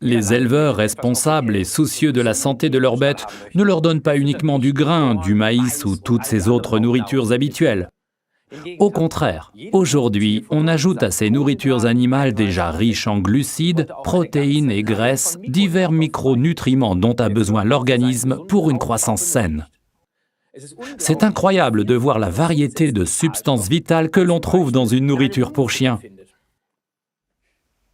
Les éleveurs responsables et soucieux de la santé de leurs bêtes ne leur donnent pas uniquement du grain, du maïs ou toutes ces autres nourritures habituelles. Au contraire, aujourd'hui, on ajoute à ces nourritures animales déjà riches en glucides, protéines et graisses, divers micronutriments dont a besoin l'organisme pour une croissance saine. C'est incroyable de voir la variété de substances vitales que l'on trouve dans une nourriture pour chien.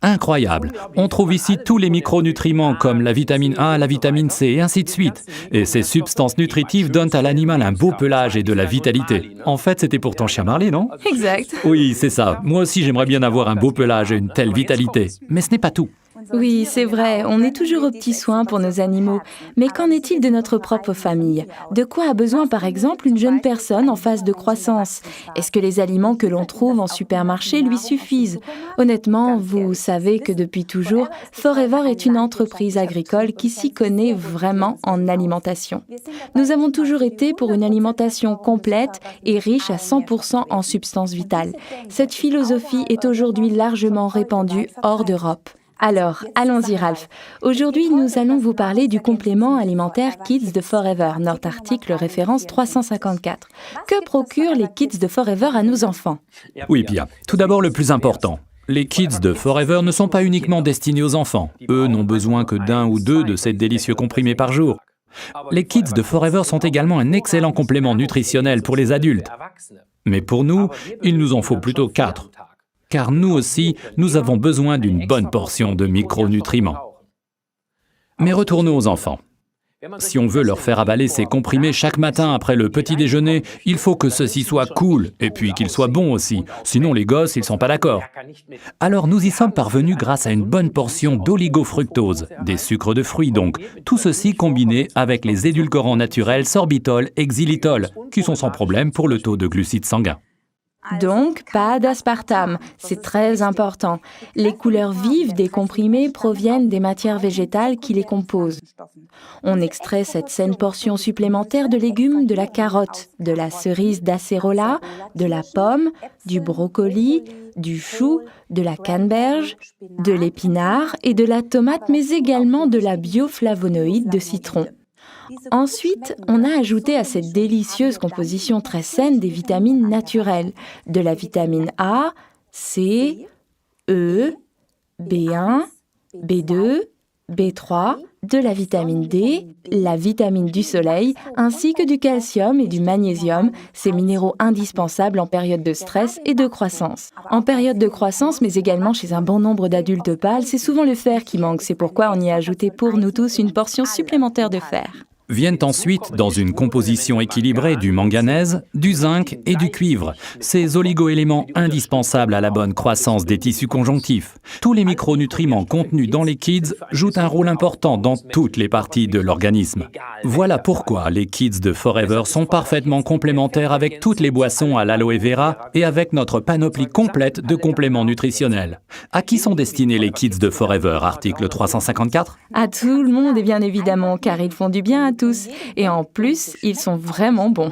Incroyable! On trouve ici tous les micronutriments comme la vitamine A, la vitamine C et ainsi de suite. Et ces substances nutritives donnent à l'animal un beau pelage et de la vitalité. En fait, c'était pour ton chien Marley, non? Exact. Oui, c'est ça. Moi aussi, j'aimerais bien avoir un beau pelage et une telle vitalité. Mais ce n'est pas tout. Oui, c'est vrai, on est toujours aux petits soins pour nos animaux. Mais qu'en est-il de notre propre famille? De quoi a besoin par exemple une jeune personne en phase de croissance? Est-ce que les aliments que l'on trouve en supermarché lui suffisent? Honnêtement, vous savez que depuis toujours, Forever est une entreprise agricole qui s'y connaît vraiment en alimentation. Nous avons toujours été pour une alimentation complète et riche à 100% en substances vitales. Cette philosophie est aujourd'hui largement répandue hors d'Europe. Alors, allons-y Ralph. Aujourd'hui, nous allons vous parler du complément alimentaire Kids de Forever, notre article référence 354. Que procurent les Kids de Forever à nos enfants? Oui, Pia. Tout d'abord, le plus important. Les Kids de Forever ne sont pas uniquement destinés aux enfants. Eux n'ont besoin que d'un ou deux de ces délicieux comprimés par jour. Les Kids de Forever sont également un excellent complément nutritionnel pour les adultes. Mais pour nous, il nous en faut plutôt 4. Car nous aussi, nous avons besoin d'une bonne portion de micronutriments. Mais retournons aux enfants. Si on veut leur faire avaler ces comprimés chaque matin après le petit déjeuner, il faut que ceci soit cool, et puis qu'ils soient bons aussi. Sinon les gosses, ils sont pas d'accord. Alors nous y sommes parvenus grâce à une bonne portion d'oligofructose, des sucres de fruits donc. Tout ceci combiné avec les édulcorants naturels sorbitol et xylitol, qui sont sans problème pour le taux de glucides sanguins. Donc, pas d'aspartame, c'est très important. Les couleurs vives des comprimés proviennent des matières végétales qui les composent. On extrait cette saine portion supplémentaire de légumes de la carotte, de la cerise d'acérola, de la pomme, du brocoli, du chou, de la canneberge, de l'épinard et de la tomate, mais également de la bioflavonoïde de citron. Ensuite, on a ajouté à cette délicieuse composition très saine des vitamines naturelles, de la vitamine A, C, E, B1, B2, B3, de la vitamine D, la vitamine du soleil, ainsi que du calcium et du magnésium, ces minéraux indispensables en période de stress et de croissance. En période de croissance, mais également chez un bon nombre d'adultes pâles, c'est souvent le fer qui manque, c'est pourquoi on y a ajouté pour nous tous une portion supplémentaire de fer. Viennent ensuite, dans une composition équilibrée, du manganèse, du zinc et du cuivre, ces oligo-éléments indispensables à la bonne croissance des tissus conjonctifs. Tous les micronutriments contenus dans les Kids jouent un rôle important dans toutes les parties de l'organisme. Voilà pourquoi les Kids de Forever sont parfaitement complémentaires avec toutes les boissons à l'aloe vera et avec notre panoplie complète de compléments nutritionnels. À qui sont destinés les Kids de Forever, article 354? À tout le monde, et bien évidemment, car ils font du bien à tous. Et en plus, ils sont vraiment bons.